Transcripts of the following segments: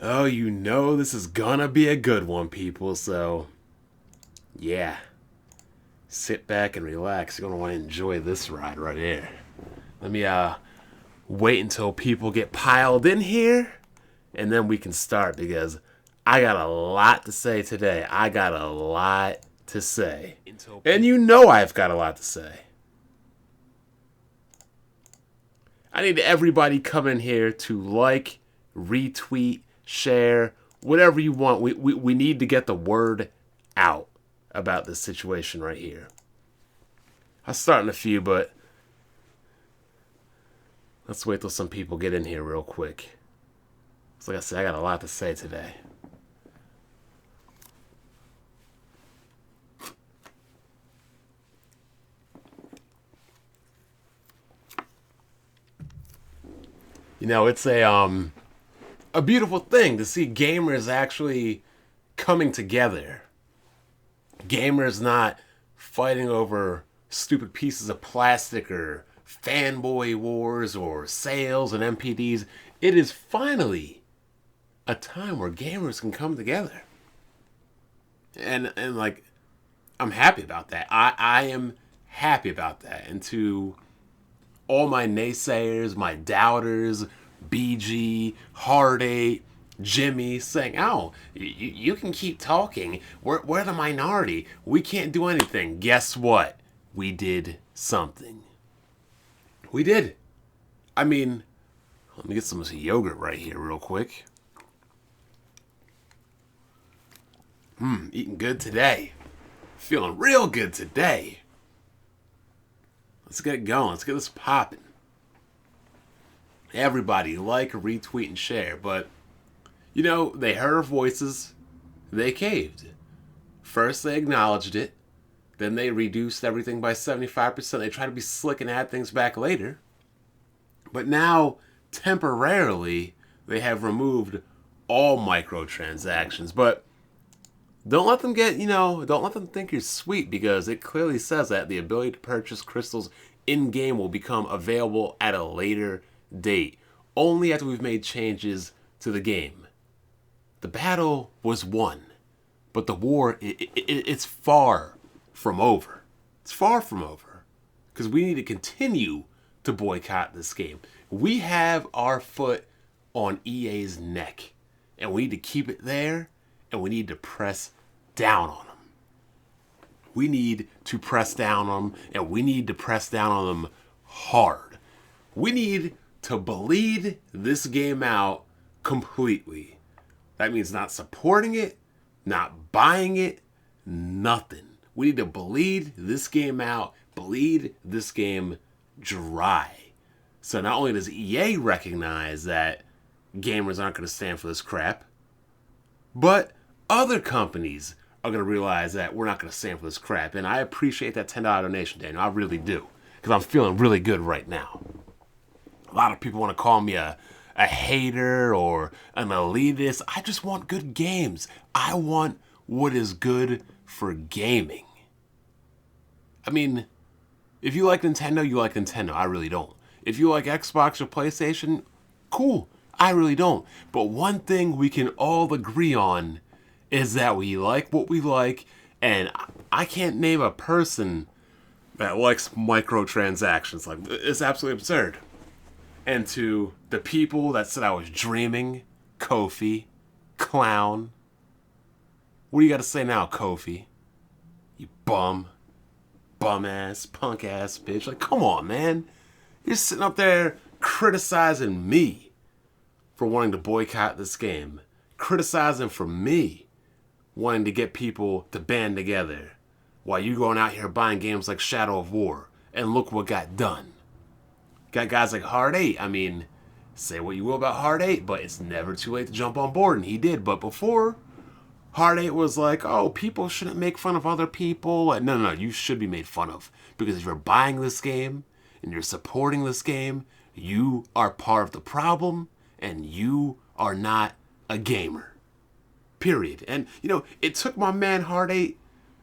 Oh, you know this is gonna be a good one, people, so yeah. Sit back and relax. You're gonna want to enjoy this ride right here. Let me wait until people get piled in here and then we can start because I got a lot to say today. I got a lot to say. And you know I've got a lot to say. I need everybody come in here to like, retweet, share, whatever you want. We need to get the word out about this situation right here. I'll start in a few, but let's wait till some people get in here real quick. So like I said, I got a lot to say today. You know, it's a beautiful thing to see gamers actually coming together. Gamers not fighting over stupid pieces of plastic or fanboy wars or sales and MPDs. It is finally a time where gamers can come together. And like, I'm happy about that. I am happy about that. And to all my naysayers, my doubters, BG, Hard 8, Jimmy saying, oh, you can keep talking. We're the minority. We can't do anything. Guess what? We did something. We did. I mean, let me get some yogurt right here real quick. Eating good today. Feeling real good today. Let's get it going. Let's get this popping. Everybody like, retweet, and share. But, you know, they heard our voices. They caved. First, they acknowledged it. Then they reduced everything by 75%. They tried to be slick and add things back later. But now, temporarily, they have removed all microtransactions. But don't let them don't let them think you're sweet, because it clearly says that the ability to purchase crystals in-game will become available at a later date, only after we've made changes to the game. The battle was won, but the war, it's far from over. It's far from over, because we need to continue to boycott this game. We have our foot on EA's neck, and we need to keep it there, and we need to press down on them. We need to press down on them, and we need to press down on them hard. We need to bleed this game out completely. That means not supporting it, not buying it, nothing. We need to bleed this game out, bleed this game dry. So not only does EA recognize that gamers aren't going to stand for this crap, but other companies are going to realize that we're not going to stand for this crap. And I appreciate that $10 donation, Daniel. I really do. Because I'm feeling really good right now. A lot of people want to call me a hater or an elitist. I just want good games. I want what is good for gaming. I mean, if you like Nintendo, you like Nintendo. I really don't. If you like Xbox or PlayStation, cool. I really don't. But one thing we can all agree on is that we like what we like, and I can't name a person that likes microtransactions. Like, it's absolutely absurd. And to the people that said I was dreaming, Kofi, clown, what do you got to say now, Kofi? You bum ass, punk ass bitch. Like, come on, man. You're sitting up there criticizing me for wanting to boycott this game. Criticizing for me wanting to get people to band together while you going out here buying games like Shadow of War. And look what got done. Got guys like Hard 8. I mean, say what you will about Hard 8, but it's never too late to jump on board, and he did. But before, Hard 8 was like, oh, people shouldn't make fun of other people. No, you should be made fun of. Because if you're buying this game and you're supporting this game, you are part of the problem, and you are not a gamer. Period. And, you know, it took my man Hard 8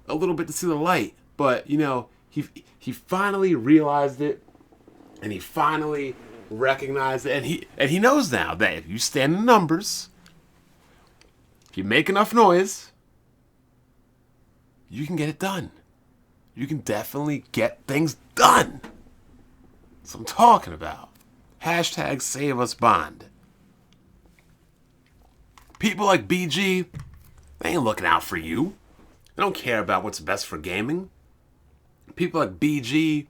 a little bit to see the light, but, you know, he finally realized it, and he finally recognized it, and he knows now that if you stand in numbers, you make enough noise, you can get it done. You can definitely get things done. That's what I'm talking about. Hashtag save us bond. People like BG, they ain't looking out for you. They don't care about what's best for gaming. People like BG,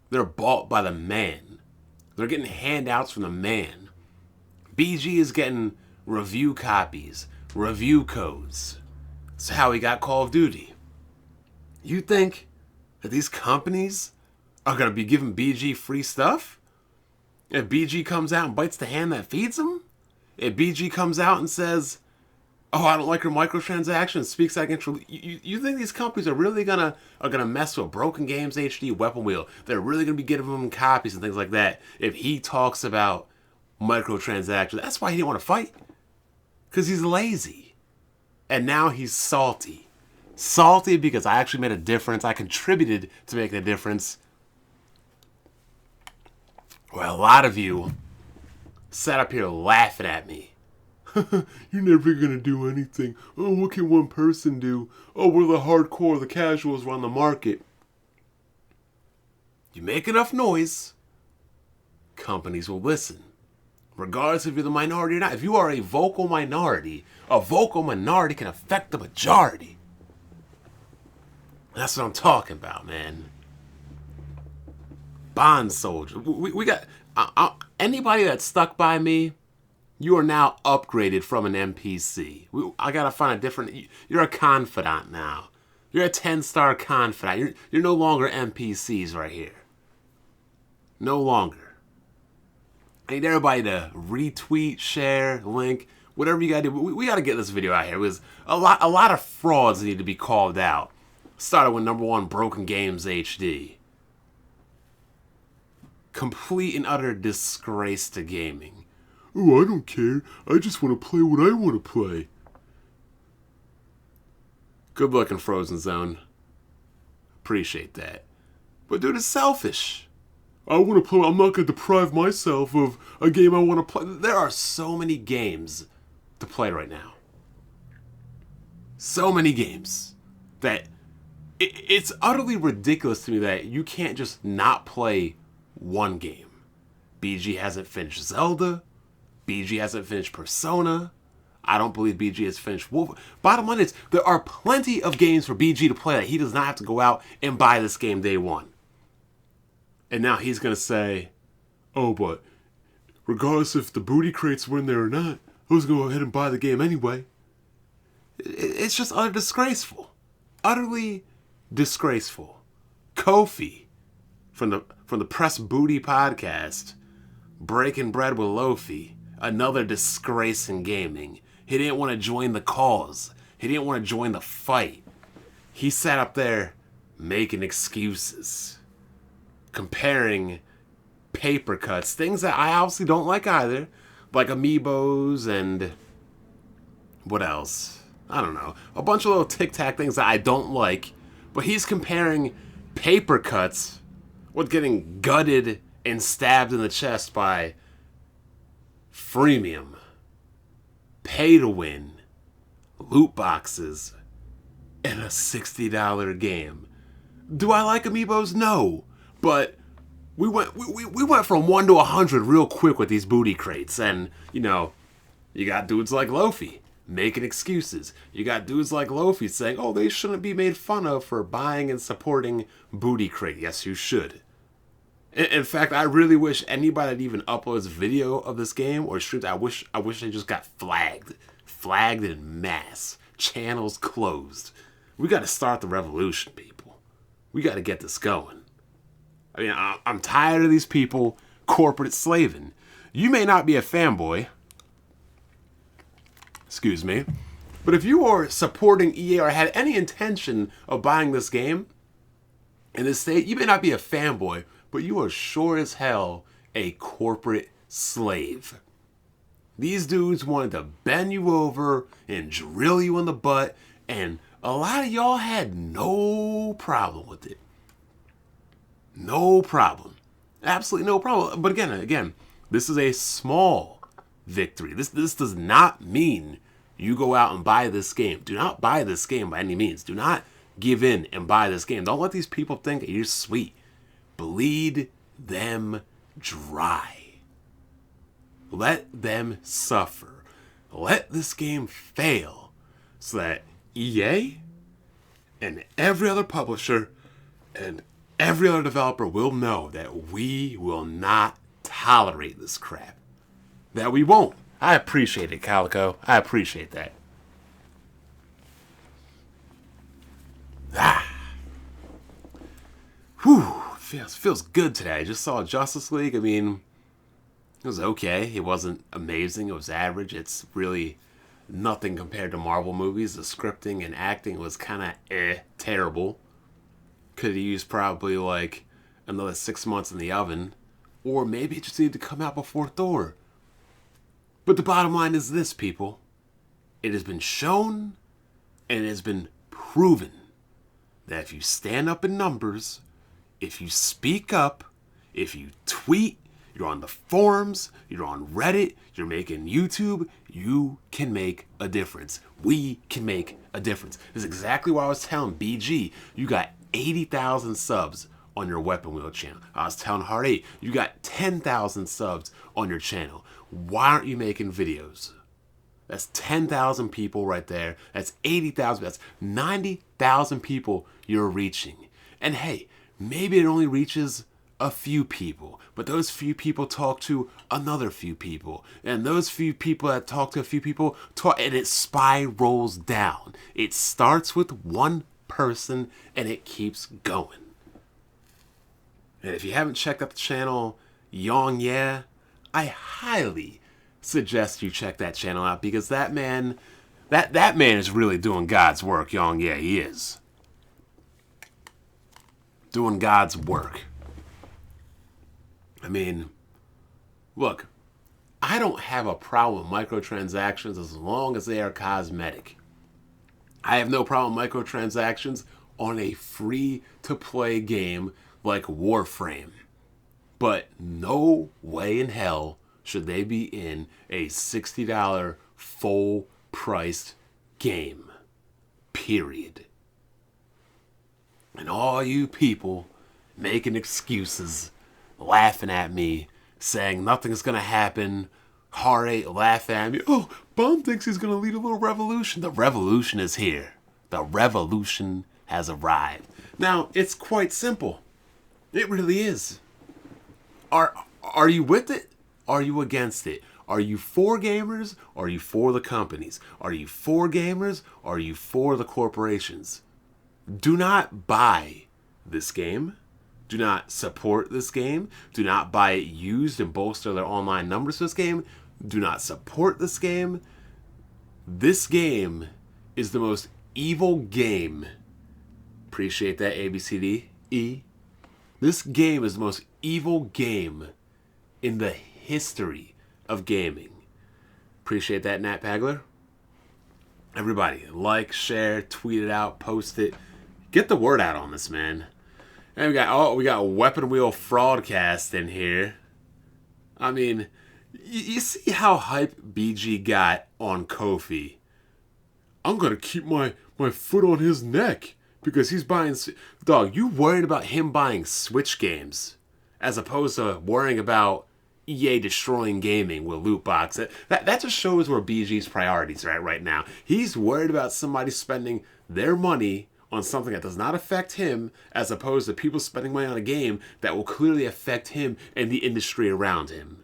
they're bought by the man. They're getting handouts from the man. BG is getting review copies, review codes. That's how he got Call of Duty. You think that these companies are going to be giving BG free stuff? If BG comes out and bites the hand that feeds him? If BG comes out and says, oh, I don't like your microtransactions, speaks against... You think these companies are really gonna mess with Broken Games HD, Weapon Wheel? They're really gonna be giving them copies and things like that if he talks about microtransactions? That's why he didn't want to fight. Because he's lazy. And now he's salty. Salty because I actually made a difference. I contributed to making a difference. Well, a lot of you sat up here laughing at me. You're never gonna do anything. Oh, what can one person do? Oh, we're the hardcore, the casuals run the market. You make enough noise, companies will listen. Regardless if you're the minority or not. If you are a vocal minority can affect the majority. That's what I'm talking about, man. Bond soldier. We got... anybody that stuck by me, you are now upgraded from an NPC. I gotta find a different... You're a confidant now. You're a 10-star confidant. You're no longer NPCs right here. No longer. I need everybody to retweet, share, link, whatever you gotta do. We gotta get this video out here. It was a lot of frauds need to be called out. Started with #1 Broken Games HD. Complete and utter disgrace to gaming. Oh, I don't care. I just want to play what I want to play. Good luck in Frozen Zone. Appreciate that. But dude, it's selfish. I want to play. I'm not going to deprive myself of a game I want to play. There are so many games to play right now. So many games that it's utterly ridiculous to me that you can't just not play one game. BG hasn't finished Zelda. BG hasn't finished Persona. I don't believe BG has finished Wolf. Bottom line is, there are plenty of games for BG to play that he does not have to go out and buy this game day one. And now he's going to say, oh, but regardless if the booty crates were in there or not, I was going to go ahead and buy the game anyway. It's just utter disgraceful. Utterly disgraceful. Kofi from the Press Booty podcast, breaking bread with Lofi, another disgrace in gaming. He didn't want to join the cause. He didn't want to join the fight. He sat up there making excuses, comparing paper cuts, things that I obviously don't like either, like amiibos and what else? I don't know. A bunch of little tic-tac things that I don't like, but he's comparing paper cuts with getting gutted and stabbed in the chest by freemium, pay to win, loot boxes, and a $60 game. Do I like amiibos? No. But we went from 1 to 100 real quick with these booty crates. And, you know, you got dudes like Lofi making excuses. You got dudes like Lofi saying, oh, they shouldn't be made fun of for buying and supporting booty crate. Yes, you should. In fact, I really wish anybody that even uploads video of this game or streams, I wish they just got flagged. Flagged in mass. Channels closed. We got to start the revolution, people. We got to get this going. I mean, I'm tired of these people corporate slaving. You may not be a fanboy. Excuse me. But if you are supporting EA or had any intention of buying this game in this state, you may not be a fanboy, but you are sure as hell a corporate slave. These dudes wanted to bend you over and drill you in the butt, and a lot of y'all had no problem with it. No problem. Absolutely no problem. But again, this is a small victory. This does not mean you go out and buy this game. Do not buy this game by any means. Do not give in and buy this game. Don't let these people think you're sweet. Bleed them dry. Let them suffer. Let this game fail so that EA and every other publisher and every other developer will know that we will not tolerate this crap. That we won't. I appreciate it, Calico. I appreciate that. Whew. Feels good today. I just saw Justice League. I mean, it was okay. It wasn't amazing. It was average. It's really nothing compared to Marvel movies. The scripting and acting was kind of terrible. Could have used probably like another 6 months in the oven. Or maybe it just needed to come out before Thor. But the bottom line is this, people. It has been shown and it has been proven that if you stand up in numbers, if you speak up, if you tweet, you're on the forums, you're on Reddit, you're making YouTube, you can make a difference. We can make a difference. This is exactly what I was telling BG. You got 80,000 subs on your Weapon Wheel channel. I was telling Heart 8, you got 10,000 subs on your channel. Why aren't you making videos? That's 10,000 people right there. That's 80,000. That's 90,000 people you're reaching. And hey, maybe it only reaches a few people, but those few people talk to another few people, and those few people that talk to a few people talk, and it spirals down. It starts with one person and it keeps going. And if you haven't checked out the channel Yong Yeah, I highly suggest you check that channel out, because that man is really doing God's work. Yong Yeah, he is doing God's work. I mean, look, I don't have a problem with microtransactions as long as they are cosmetic. I have no problem with microtransactions on a free-to-play game like Warframe. But no way in hell should they be in a $60 full-priced game. Period. And all you people making excuses, laughing at me, saying nothing's going to happen, Heart 8 laughing at me, oh, Bum thinks he's going to lead a little revolution. The revolution is here. The revolution has arrived. Now, it's quite simple. It really is. Are you with it? Are you against it? Are you for gamers? Or are you for the companies? Are you for gamers? Or are you for the corporations? Do not buy this game. Do not support this game. Do not buy it used and bolster their online numbers for this game. Do not support this game. This game is the most evil game. Appreciate that, ABCDE. This game is the most evil game in the history of gaming. Appreciate that, Nat Pagler. Everybody, like, share, tweet it out, post it. Get the word out on this, man. And we got Weapon Wheel Fraudcast in here. I mean, you see how hype BG got on Kofi. I'm gonna keep my foot on his neck because he's buying. Dog, you worried about him buying Switch games as opposed to worrying about EA destroying gaming with loot boxes. That just shows where BG's priorities are at right now. He's worried about somebody spending their money on something that does not affect him, as opposed to people spending money on a game that will clearly affect him and the industry around him.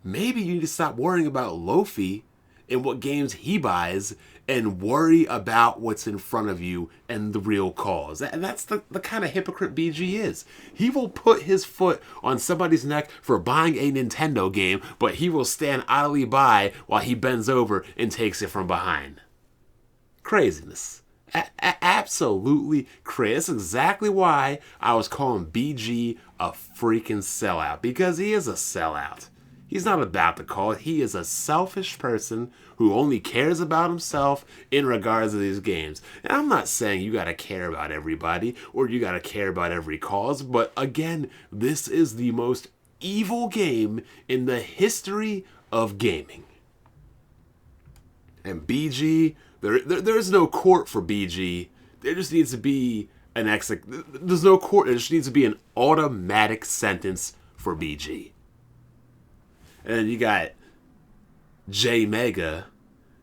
Maybe you need to stop worrying about Lofi and what games he buys and worry about what's in front of you and the real cause. And that's the kind of hypocrite BG is. He will put his foot on somebody's neck for buying a Nintendo game, but he will stand idly by while he bends over and takes it from behind. Craziness. Absolutely crazy. That's exactly why I was calling BG a freaking sellout, because he is a sellout. He's not about the cause. He is a selfish person who only cares about himself in regards to these games. And I'm not saying you got to care about everybody or you got to care about every cause, but again, this is the most evil game in the history of gaming. And BG, there's no court for BG. There just needs to be there's no court. There just needs to be an automatic sentence for BG. And then you got J Mega.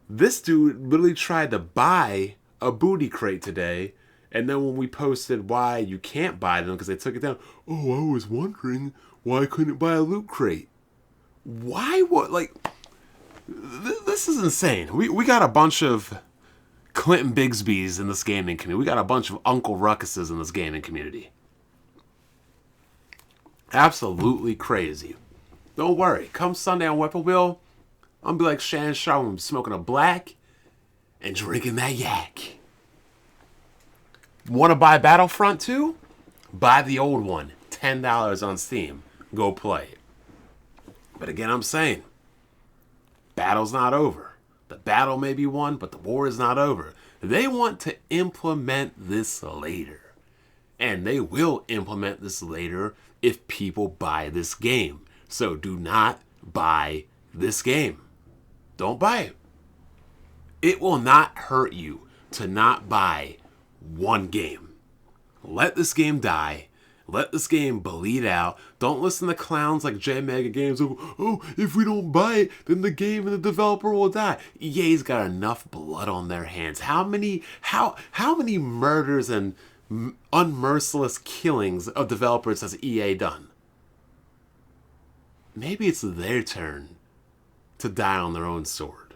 This dude literally tried to buy a booty crate today. And then when we posted why you can't buy them because they took it down, oh, I was wondering why I couldn't buy a loot crate. Why? What? Like, this is insane. We got a bunch of Clinton Bigsby's in this gaming community. We got a bunch of Uncle Ruckuses in this gaming community. Absolutely crazy. Don't worry. Come Sunday on Weapon Wheel, I'm going to be like Shannon Sharp. I'm smoking a black and drinking that yak. Want to buy Battlefront 2? Buy the old one. $10 on Steam. Go play it. But again, I'm saying, battle's not over. The battle may be won, but the war is not over. They want to implement this later. And they will implement this later if people buy this game. So do not buy this game. Don't buy it. It will not hurt you to not buy one game. Let this game die. Let this game bleed out. Don't listen to clowns like J Mega Games who, oh, if we don't buy it, then the game and the developer will die. EA's got enough blood on their hands. How many murders and unmerciless killings of developers has EA done? Maybe it's their turn to die on their own sword.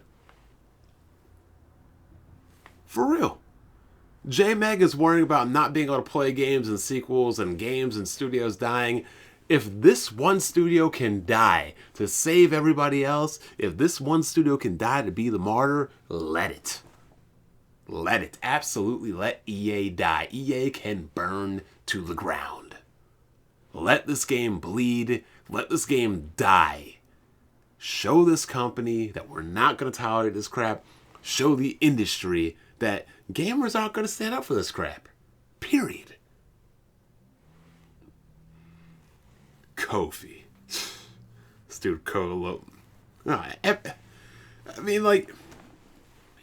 For real. J Meg is worrying about not being able to play games and sequels and games and studios dying. If this one studio can die to save everybody else, if this one studio can die to be the martyr, let it. Let it. Absolutely let EA die. EA can burn to the ground. Let this game bleed. Let this game die. Show this company that we're not going to tolerate this crap. Show the industry that gamers aren't going to stand up for this crap. Period. Kofi. This dude Colo. I mean, like,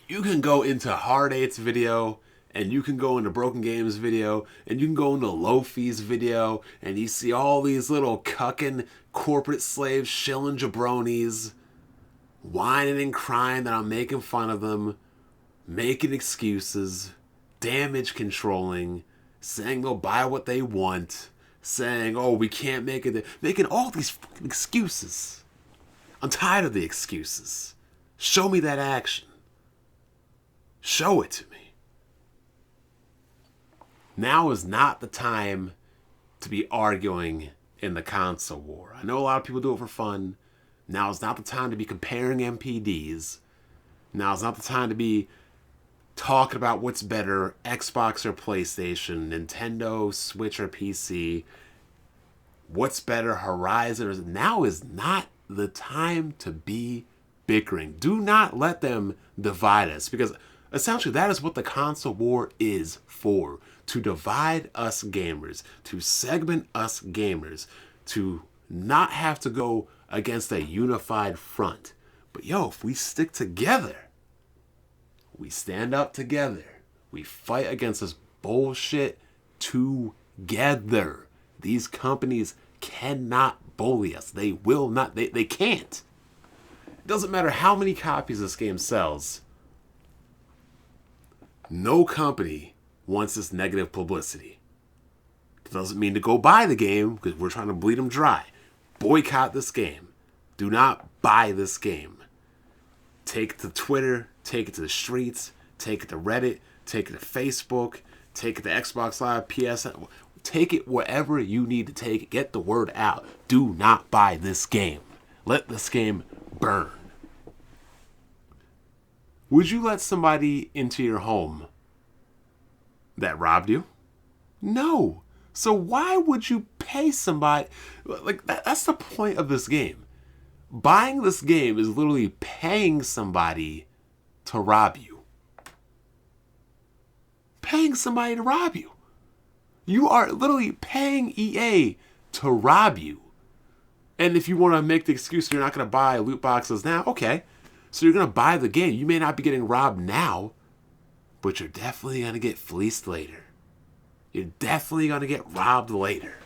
you can go into Hard 8's video, and you can go into Broken Games video, and you can go into Lofi's video, and you see all these little cucking corporate slaves, shilling jabronis, whining and crying that I'm making fun of them, making excuses, damage controlling, saying they'll buy what they want, saying, oh, we can't make it, making all these fucking excuses. I'm tired of the excuses. Show me that action. Show it to me. Now is not the time to be arguing in the console war. I know a lot of people do it for fun. Now is not the time to be comparing MPDs. Now is not the time to be talking about what's better, Xbox or PlayStation, Nintendo, Switch or PC. What's better, Horizon or... Now is not the time to be bickering. Do not let them divide us, because essentially that is what the console war is for. To divide us gamers, to segment us gamers, to not have to go against a unified front. But yo, if we stick together, we stand up together, we fight against this bullshit together. These companies cannot bully us. They will not. They can't. It doesn't matter how many copies this game sells. No company wants this negative publicity. It doesn't mean to go buy the game, because we're trying to bleed them dry. Boycott this game. Do not buy this game. Take it to Twitter, take it to the streets, take it to Reddit, take it to Facebook, take it to Xbox Live, PSN. Take it wherever you need to take it. Get the word out. Do not buy this game. Let this game burn. Would you let somebody into your home that robbed you? No. So why would you pay somebody? Like, that's the point of this game. Buying this game is literally paying somebody to rob you. Paying somebody to rob you. You are literally paying EA to rob you. And if you want to make the excuse you're not going to buy loot boxes now, okay. So you're going to buy the game. You may not be getting robbed now, but you're definitely going to get fleeced later. You're definitely going to get robbed later.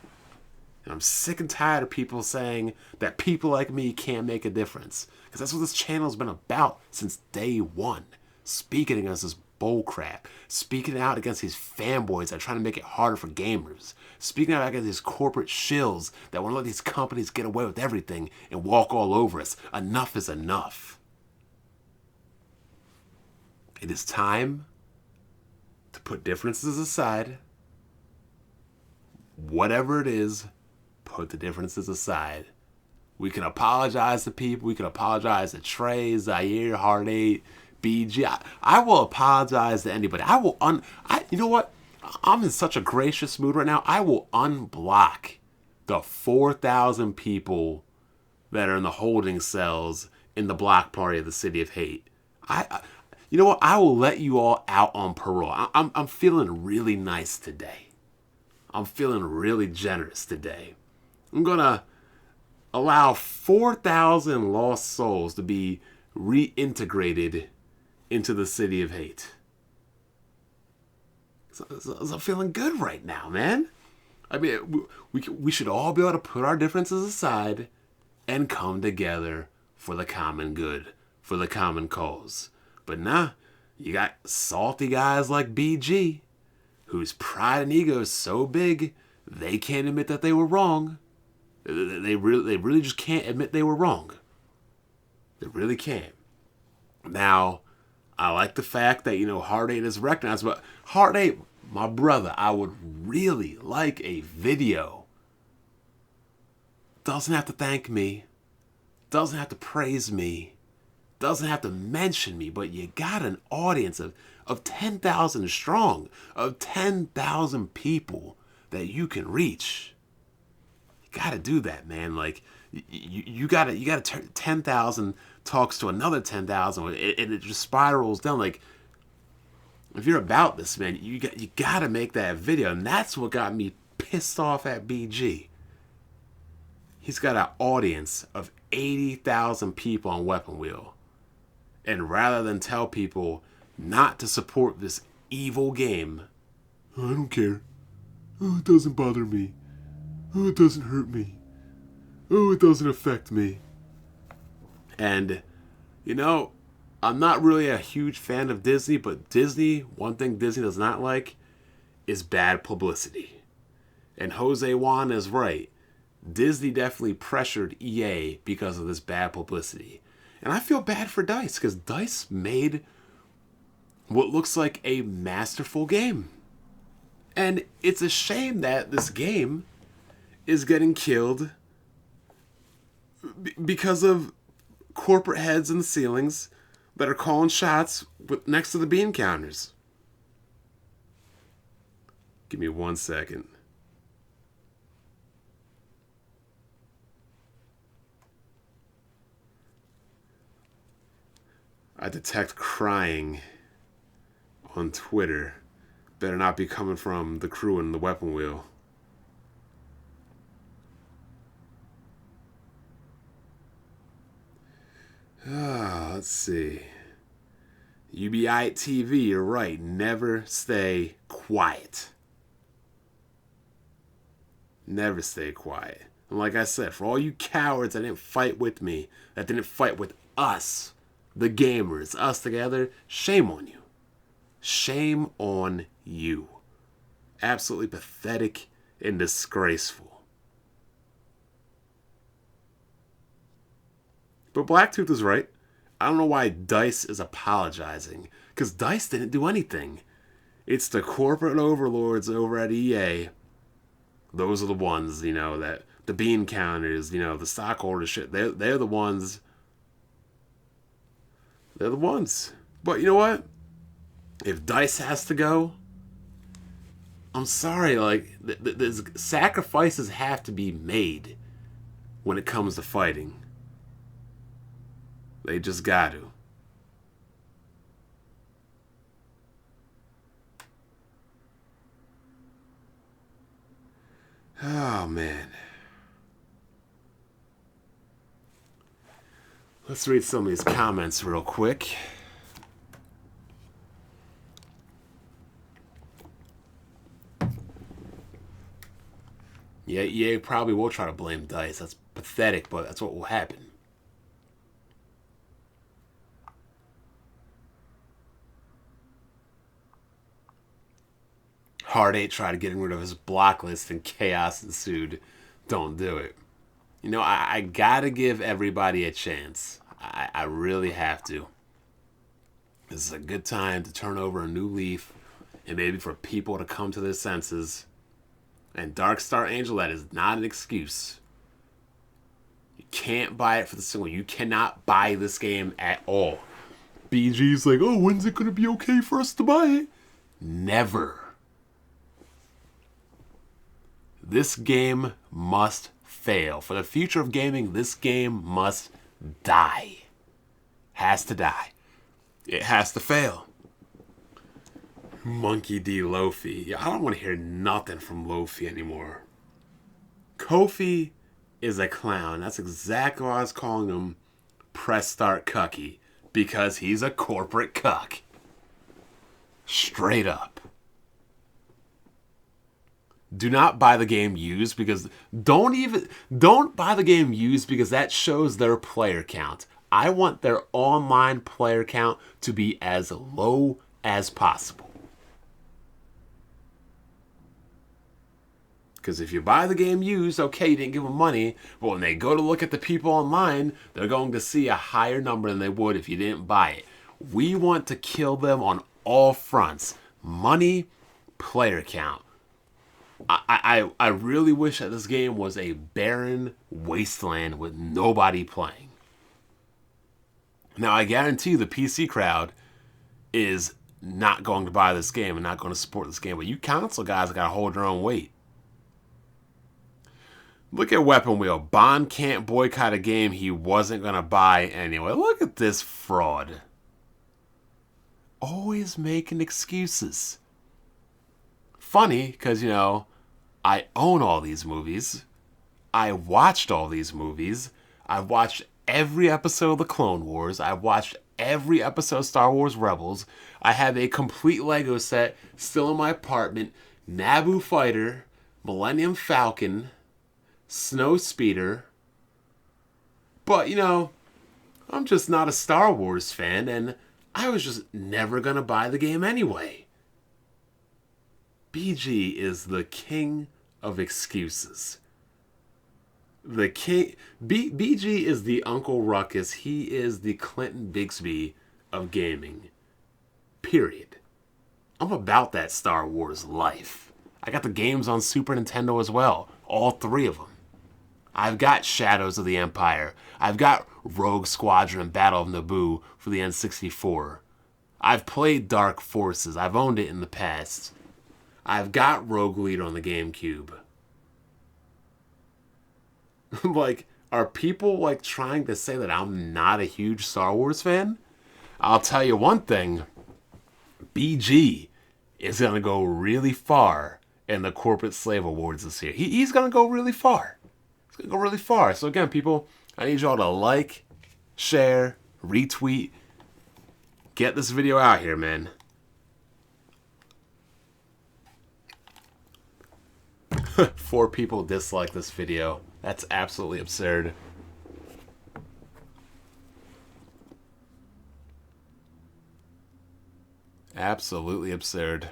And I'm sick and tired of people saying that people like me can't make a difference. Because that's what this channel's been about since day one. Speaking against this bullcrap. Speaking out against these fanboys that are trying to make it harder for gamers. Speaking out against these corporate shills that want to let these companies get away with everything and walk all over us. Enough is enough. It is time to put differences aside. Whatever it is, put the differences aside. We can apologize to people. We can apologize to Trey, Zaire, Heart8, BG. I will apologize to anybody. You know what? I'm in such a gracious mood right now. I will unblock the 4,000 people that are in the holding cells in the block party of the City of Hate. You know what? I will let you all out on parole. I'm feeling really nice today. I'm feeling really generous today. I'm going to allow 4,000 lost souls to be reintegrated into the City of Hate. So I'm feeling good right now, man. I mean, we should all be able to put our differences aside and come together for the common good, for the common cause. But nah, you got salty guys like BG, whose pride and ego is so big, they can't admit that they were wrong. They really just can't admit they were wrong. They really can't. Now, I like the fact that, Heart8 is recognized, but Heart8, my brother, I would really like a video. Doesn't have to thank me. Doesn't have to praise me. Doesn't have to mention me, but you got an audience of 10,000 strong, of 10,000 people that you can reach. You got to do that, man. Like, you got to turn 10,000 talks to another 10,000, and it just spirals down. Like, if you're about this, man, you got to make that video, and that's what got me pissed off at BG. He's got an audience of 80,000 people on Weapon Wheel. And rather than tell people not to support this evil game, I don't care. Oh, it doesn't bother me. Oh, it doesn't hurt me. Oh, it doesn't affect me. And, I'm not really a huge fan of Disney, but one thing Disney does not like is bad publicity. And Jose Juan is right. Disney definitely pressured EA because of this bad publicity. And I feel bad for DICE, because DICE made what looks like a masterful game. And it's a shame that this game is getting killed because of corporate heads in the ceilings that are calling shots next to the bean counters. Give me 1 second. I detect crying on Twitter. Better not be coming from the crew in the Weapon Wheel. Let's see. UBI TV, you're right. Never stay quiet. Never stay quiet. And like I said, for all you cowards that didn't fight with me, that didn't fight with us, the gamers, us together, shame on you. Shame on you. Absolutely pathetic and disgraceful. But Blacktooth is right. I don't know why DICE is apologizing, because DICE didn't do anything. It's the corporate overlords over at EA. Those are the ones, that the bean counters, the stockholders shit. They're the ones. They're the ones. But you know what? If DICE has to go, I'm sorry. Like, sacrifices have to be made when it comes to fighting. They just got to. Oh, man. Let's read some of these comments real quick. Yeah, EA probably will try to blame DICE. That's pathetic, but that's what will happen. Hard 8 tried to get rid of his block list and chaos ensued. Don't do it. You know, I gotta give everybody a chance. I really have to. This is a good time to turn over a new leaf and maybe for people to come to their senses. And Dark Star Angel, that is not an excuse. You can't buy it for the single. You cannot buy this game at all. BG's like, oh, when's it gonna be okay for us to buy it? Never. This game must fail. For the future of gaming, this game must die. Has to die. It has to fail. Monkey D. Lofi. I don't want to hear nothing from Lofi anymore. Kofi is a clown. That's exactly why I was calling him Press Start Cucky. Because he's a corporate cuck. Straight up. Do not buy the game used because don't buy the game used because that shows their player count. I want their online player count to be as low as possible. Because if you buy the game used, okay, you didn't give them money, but when they go to look at the people online, they're going to see a higher number than they would if you didn't buy it. We want to kill them on all fronts. Money, player count. I really wish that this game was a barren wasteland with nobody playing. Now, I guarantee you the PC crowd is not going to buy this game and not going to support this game, but you console guys got to hold your own weight. Look at Weapon Wheel. Bond can't boycott a game he wasn't going to buy anyway. Look at this fraud. Always making excuses. Funny, because, you know, I own all these movies. I watched all these movies. I've watched every episode of the Clone Wars. I've watched every episode of Star Wars Rebels. I have a complete Lego set still in my apartment. Naboo Fighter, Millennium Falcon, Snow Speeder. But, you know, I'm just not a Star Wars fan, and I was just never going to buy the game anyway. BG is the king of excuses. The king. BG is the Uncle Ruckus. He is the Clinton Bixby of gaming. Period. I'm about that Star Wars life. I got the games on Super Nintendo as well. All 3 of them. I've got Shadows of the Empire. I've got Rogue Squadron Battle of Naboo for the N64. I've played Dark Forces. I've owned it in the past. I've got Rogue Leader on the GameCube. Like, are people, like, trying to say that I'm not a huge Star Wars fan? I'll tell you one thing. BG is going to go really far in the Corporate Slave Awards this year. He's going to go really far. He's going to go really far. So, again, people, I need y'all to like, share, retweet. Get this video out here, man. Four people dislike this video. That's absolutely absurd. Absolutely absurd.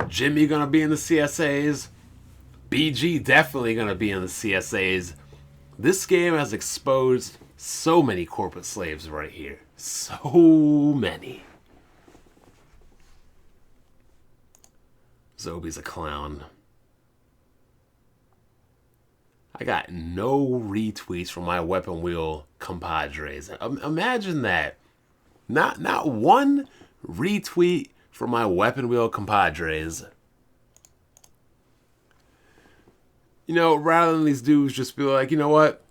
Jimmy gonna be in the CSAs. BG definitely gonna be in the CSAs. This game has exposed so many corporate slaves right here. So many. Zobi's a clown. I got no retweets from my Weapon Wheel compadres. Imagine that. Not one retweet from my weapon wheel compadres. You know, rather than these dudes just be like, you know what?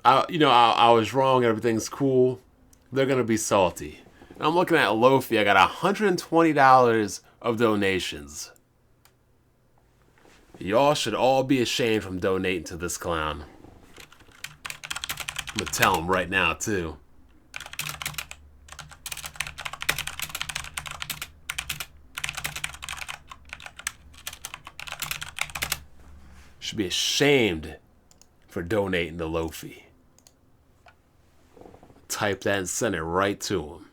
I was wrong. Everything's cool. They're gonna be salty. And I'm looking at Lofi. I got $120 of donations. Y'all should all be ashamed from donating to this clown. I'm gonna tell him right now too. Should be ashamed for donating to Lofi. Type that and send it right to him.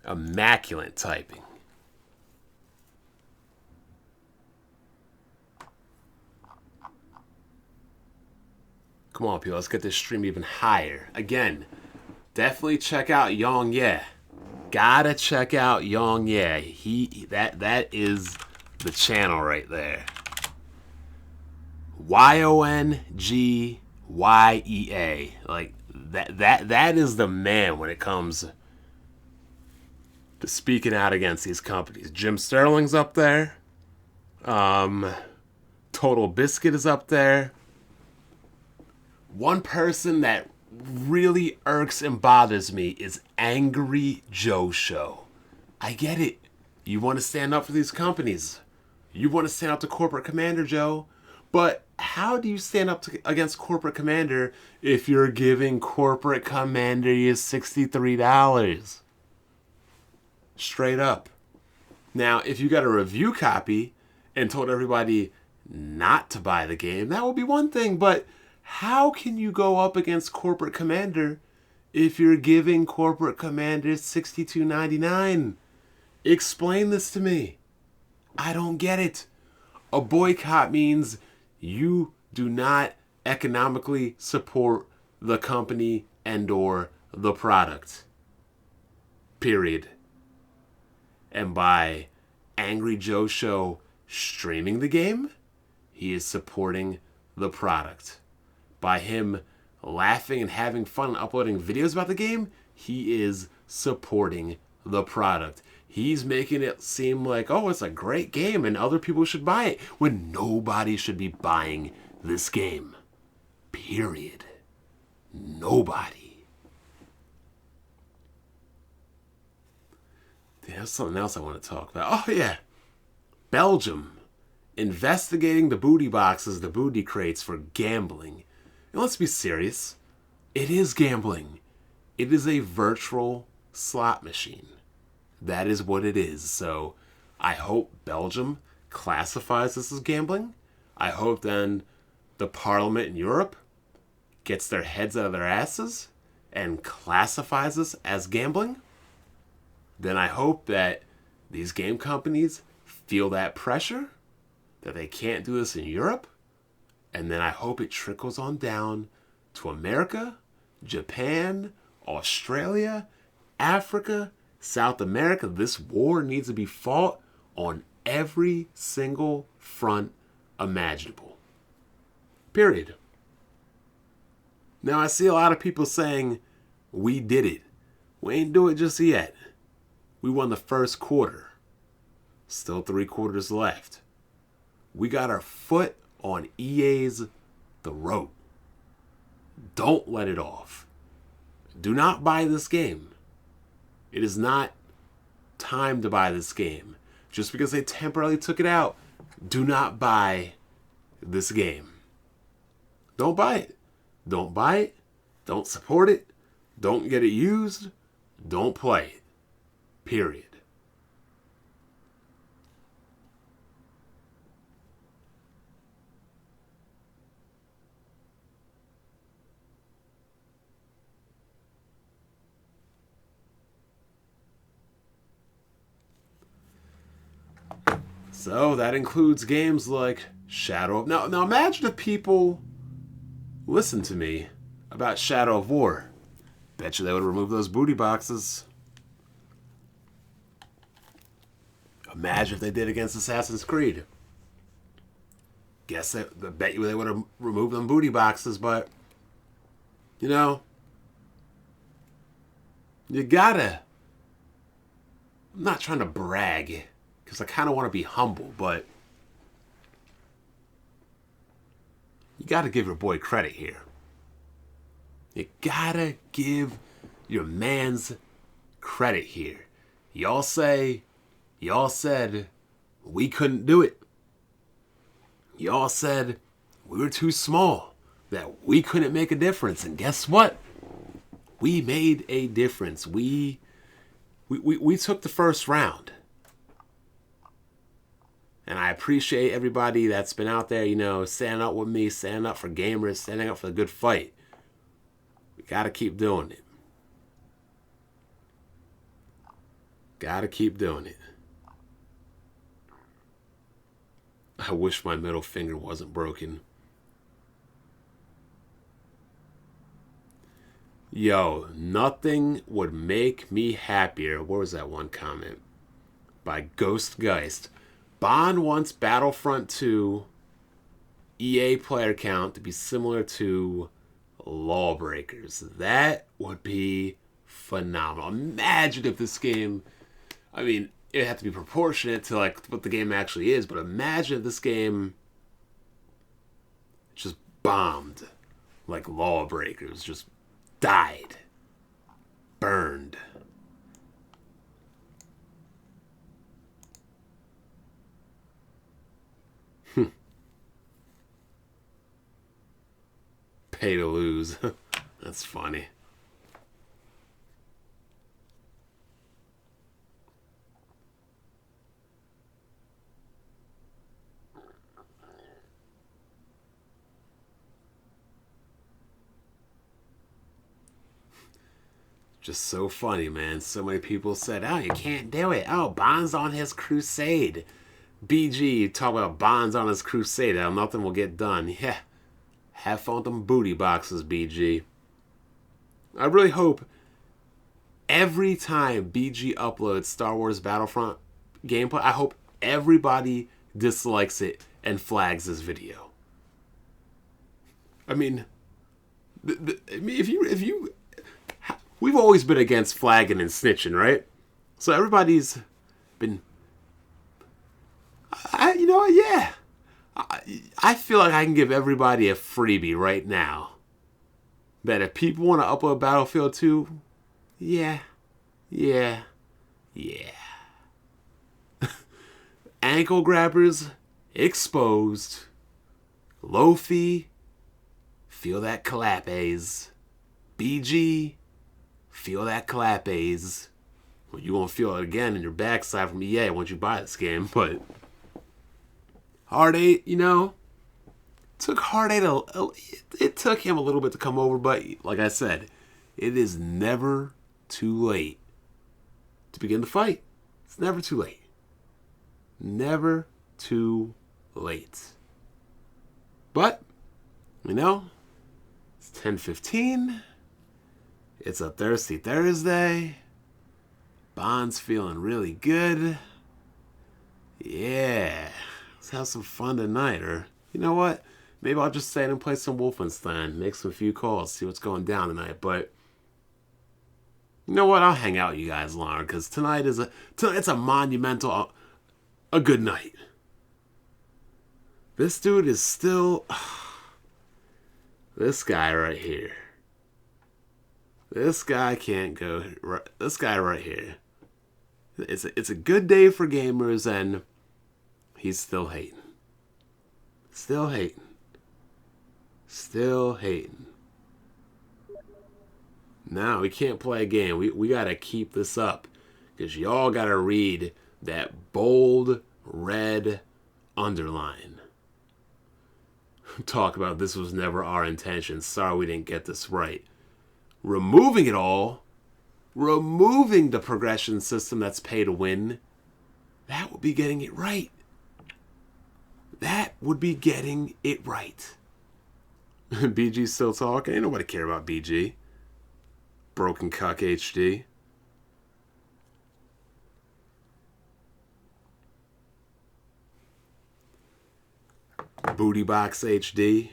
Immaculate typing. Come on, people. Let's get this stream even higher. Again, definitely check out Yong Ye. Gotta check out Yong Ye. That is the channel right there. YONGYEA. Like that is the man when it comes to speaking out against these companies. Jim Sterling's up there. Total Biscuit is up there. One person that really irks and bothers me is Angry Joe Show. I get it. You want to stand up for these companies. You want to stand up to Corporate Commander, Joe. But how do you stand up against Corporate Commander if you're giving Corporate Commander you $63? Straight up. Now, if you got a review copy and told everybody not to buy the game, that would be one thing. But how can you go up against Corporate Commander if you're giving Corporate Commander $62.99? Explain this to me. I don't get it. A boycott means you do not economically support the company and or the product. Period. And by Angry Joe Show streaming the game, he is supporting the product. By him laughing and having fun and uploading videos about the game, he is supporting the product. He's making it seem like, oh, it's a great game and other people should buy it, when nobody should be buying this game. Period. Nobody. There's something else I want to talk about. Oh, yeah. Belgium investigating the booty boxes, the booty crates for gambling. And let's be serious. It is gambling. It is a virtual slot machine. That is what it is. So I hope Belgium classifies this as gambling. I hope then the parliament in Europe gets their heads out of their asses and classifies this as gambling. Then I hope that these game companies feel that pressure, that they can't do this in Europe. And then I hope it trickles on down to America, Japan, Australia, Africa, South America. This war needs to be fought on every single front imaginable. Period. Now I see a lot of people saying, we did it. We ain't do it just yet. We won the first quarter. Still 3 quarters left. We got our foot on EA's throat. Don't let it off. Do not buy this game. It is not time to buy this game. Just because they temporarily took it out, do not buy this game. Don't buy it. Don't buy it. Don't support it. Don't get it used. Don't play it. Period. So that includes games like Shadow of... Now imagine if people listen to me about Shadow of War. Bet you they would remove those booty boxes. Imagine if they did against Assassin's Creed. Guess that bet you they would have removed them booty boxes, but you know, you gotta. I'm not trying to brag because I kind of want to be humble, but you gotta give your boy credit here. You gotta give your man's credit here. Y'all said we couldn't do it. Y'all said we were too small, that we couldn't make a difference. And guess what? We made a difference. We took the first round. And I appreciate everybody that's been out there, you know, standing up with me, standing up for gamers, standing up for the good fight. We gotta keep doing it. Gotta keep doing it. I wish my middle finger wasn't broken. Yo, nothing would make me happier. Where was that one comment? By Ghostgeist. Bond wants Battlefront 2 EA player count to be similar to Lawbreakers. That would be phenomenal. Imagine if this game, I mean, it had to be proportionate to like what the game actually is, but imagine if this game just bombed like Lawbreakers, just died, burned. Pay to lose. That's funny. Just so funny, man. So many people said, oh, you can't do it. Oh, Bond's on his crusade. BG, talk about Bond's on his crusade. How nothing will get done. Yeah. Have fun with them booty boxes, BG. I really hope every time BG uploads Star Wars Battlefront gameplay, I hope everybody dislikes it and flags this video. I mean, if you we've always been against flagging and snitching, right? So everybody's been, yeah. I feel like I can give everybody a freebie right now. That if people want to upload Battlefield 2, yeah. Ankle grabbers exposed. Lofi, feel that clappies. BG, feel that clappies. Well, you won't feel it again in your backside from EA once you buy this game, but Hard 8, took Hard 8, it took him a little bit to come over, but like I said, it is never too late to begin the fight. It's never too late. Never too late. But, it's 10:15. It's a Thirsty Thursday. Bond's feeling really good. Yeah. Let's have some fun tonight. Or, you know what? Maybe I'll just stay in and play some Wolfenstein. Make some few calls. See what's going down tonight. But, you know what? I'll hang out with you guys longer. Because tonight it's a monumental, a good night. This dude is still... This guy right here. This guy can't go... This guy right here. It's a good day for gamers, and he's still hating. Still hating. Still hating. Now, we can't play a game. We gotta keep this up. Because y'all gotta read that bold red underline. Talk about this was never our intention. Sorry we didn't get this right. Removing it all, removing the progression system that's pay to win, that would be getting it right. That would be getting it right. BG's still talking. Ain't nobody care about BG. Broken Cuck HD. Booty Box HD.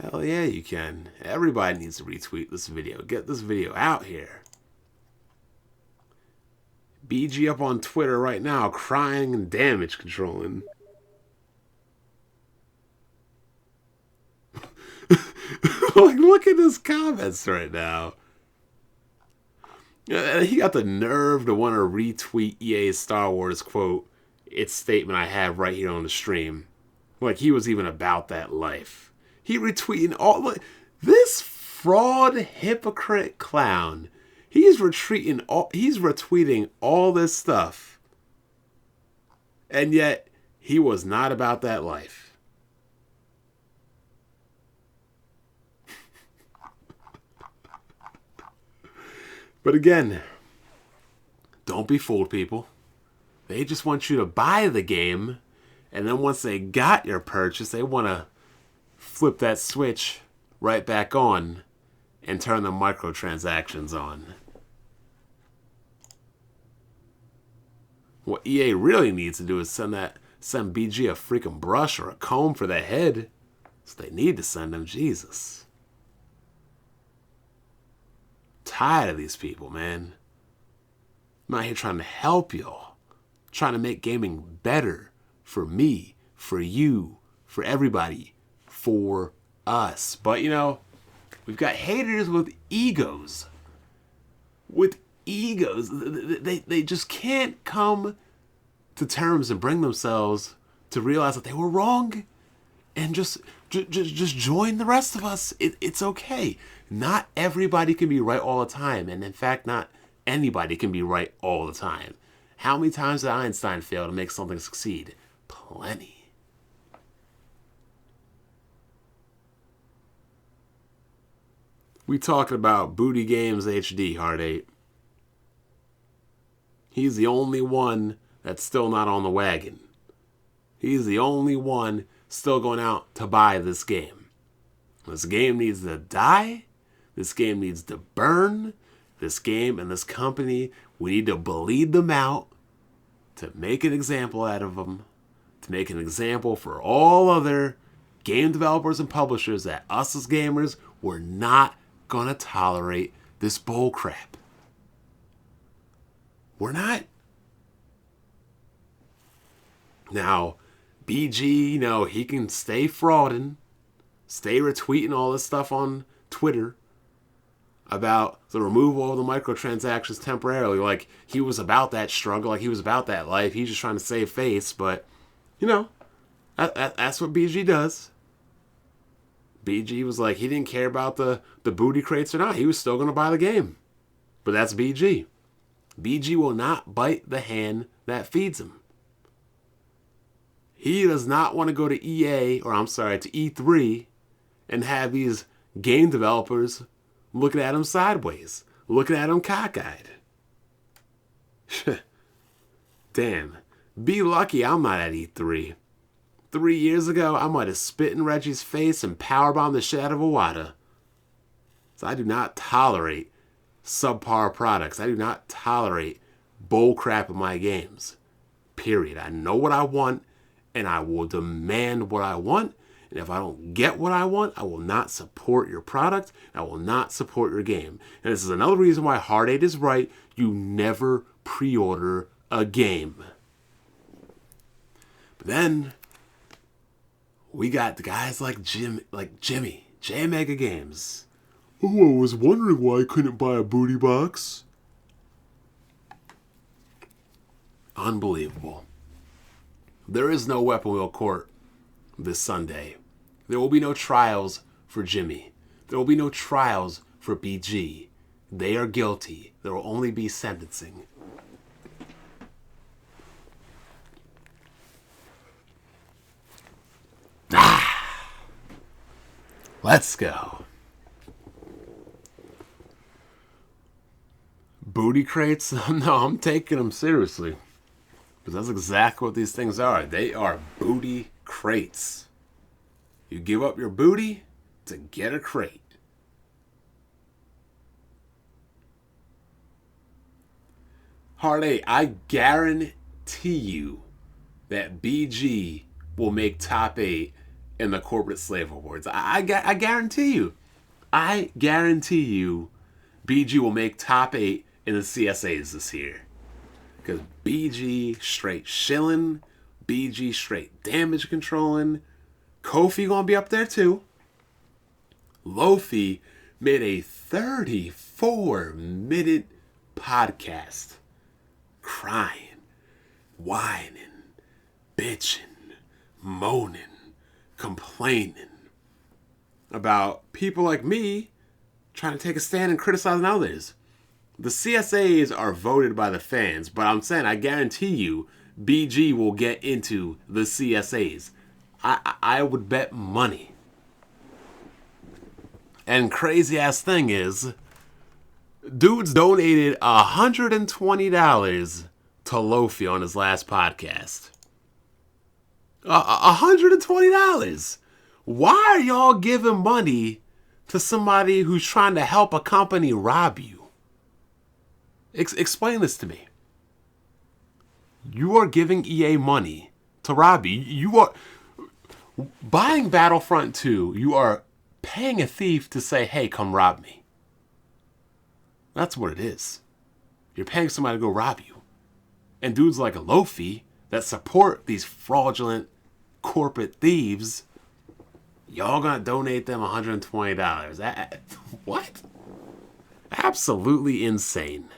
Hell yeah, you can. Everybody needs to retweet this video. Get this video out here. BG up on Twitter right now, crying and damage controlling. Like, look at his comments right now. He got the nerve to want to retweet EA's Star Wars quote, its statement I have right here on the stream. Like he was even about that life. He retweeting all this fraud hypocrite clown. He's retweeting all this stuff. And yet he was not about that life. But again, don't be fooled, people. They just want you to buy the game, and then once they got your purchase, they want to flip that switch right back on and turn the microtransactions on. What EA really needs to do is send BG a freaking brush or a comb for their head. So they need to send them Jesus. Tired of these people, man. I'm out here trying to help y'all. Trying to make gaming better for me, for you, for everybody, for us. But, you know, we've got haters with egos. With egos. They just can't come to terms and bring themselves to realize that they were wrong and just join the rest of us. It's okay. Not everybody can be right all the time. And in fact, not anybody can be right all the time. How many times did Einstein fail to make something succeed? Plenty. We talking about Booty Games HD, Hard 8. He's the only one that's still not on the wagon. He's the only one still going out to buy this game. This game needs to die. This game needs to burn. This game and this company, we need to bleed them out to make an example out of them, to make an example for all other game developers and publishers that us as gamers, we're not going to tolerate this bull crap. We're not. Now, BG, you know, he can stay frauding, stay retweeting all this stuff on Twitter about the removal of the microtransactions temporarily. Like, he was about that struggle, like he was about that life. He's just trying to save face, but, you know, that's what BG does. BG was like, he didn't care about the booty crates or not. He was still going to buy the game. But that's BG. BG will not bite the hand that feeds him. He does not want to go to EA, or I'm sorry, to E3 and have these game developers looking at him sideways, looking at him cockeyed. Damn. Be lucky I'm not at E3. 3 years ago, I might have spit in Reggie's face and powerbombed the shit out of Iwata. So I do not tolerate subpar products. I do not tolerate bull crap in my games. Period. I know what I want, and I will demand what I want. And if I don't get what I want, I will not support your product. I will not support your game. And this is another reason why Hard 8 is right. You never pre-order a game. But then we got the guys like Jimmy, J Mega Games. Oh, I was wondering why I couldn't buy a booty box. Unbelievable. There is no weapon wheel court this Sunday. There will be no trials for Jimmy. There will be no trials for BG. They are guilty. There will only be sentencing. Let's go. Booty crates? No, I'm taking them seriously. Because that's exactly what these things are. They are booty crates. You give up your booty to get a crate. Hard A, I guarantee you that BG will make top 8 in the corporate slave awards. I guarantee you. I guarantee you BG will make top 8 in the CSAs this year. Because BG straight shilling, BG straight damage controlling. Kofi gonna be up there too. Lofi made a 34-minute podcast crying, whining, bitching, moaning, complaining about people like me trying to take a stand and criticizing others. The CSAs are voted by the fans, but I'm saying I guarantee you BG will get into the CSAs. I would bet money. And crazy ass thing is, dudes donated $120 to Lofi on his last podcast. $120. Why are y'all giving money to somebody who's trying to help a company rob you? Explain this to me. You are giving EA money to rob you. You are buying Battlefront 2. You are paying a thief to say, hey, come rob me. That's what it is. You're paying somebody to go rob you. And dudes like Lofi that support these fraudulent corporate thieves, y'all gonna donate them $120. What? Absolutely insane.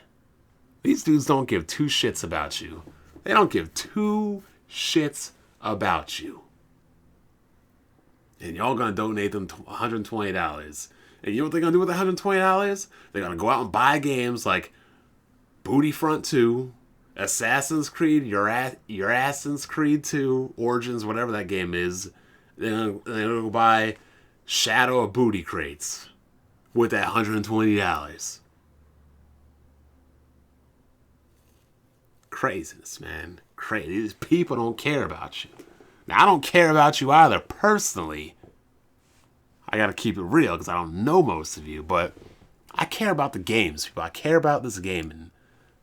These dudes don't give two shits about you. They don't give two shits about you. And y'all gonna donate them $120. And you know what they're gonna do with the $120? They're gonna go out and buy games like Battlefront 2, Assassin's Creed, your Assassin's Creed 2, Origins, whatever that game is. They're gonna go buy Shadow of Booty crates with that $120. Craziness, man. Crazy. These people don't care about you. Now, I don't care about you either, personally. I gotta keep it real because I don't know most of you, but I care about the games, people. I care about this game, and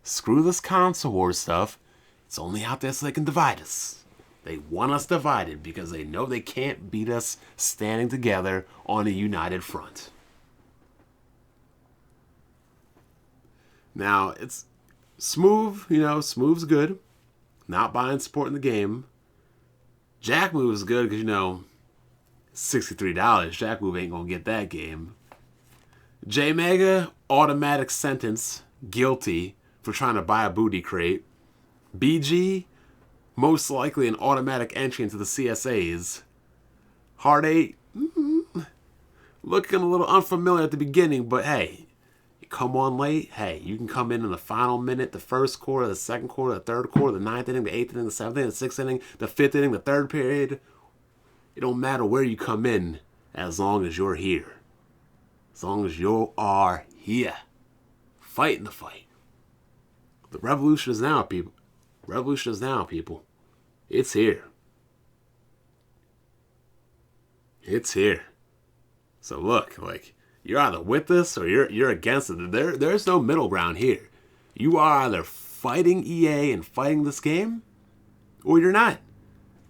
screw this console war stuff. It's only out there so they can divide us. They want us divided because they know they can't beat us standing together on a united front. Now, it's Smooth, Smooth's good. Not buying, supporting the game. Jack Move is good because, $63. Jack Move ain't gonna get that game. J Mega, automatic sentence, guilty for trying to buy a booty crate. BG, most likely an automatic entry into the CSAs. Hard 8, looking a little unfamiliar at the beginning, but hey, you come on late, hey, you can come in the final minute, the first quarter, the second quarter, the third quarter, the ninth inning, the eighth inning, the seventh inning, the sixth inning, the fifth inning, the third period. It don't matter where you come in as long as you're here. As long as you are here. Fighting the fight. The revolution is now, people. Revolution is now, people. It's here. It's here. So look, you're either with us or you're against it. There's no middle ground here. You are either fighting EA and fighting this game, or you're not.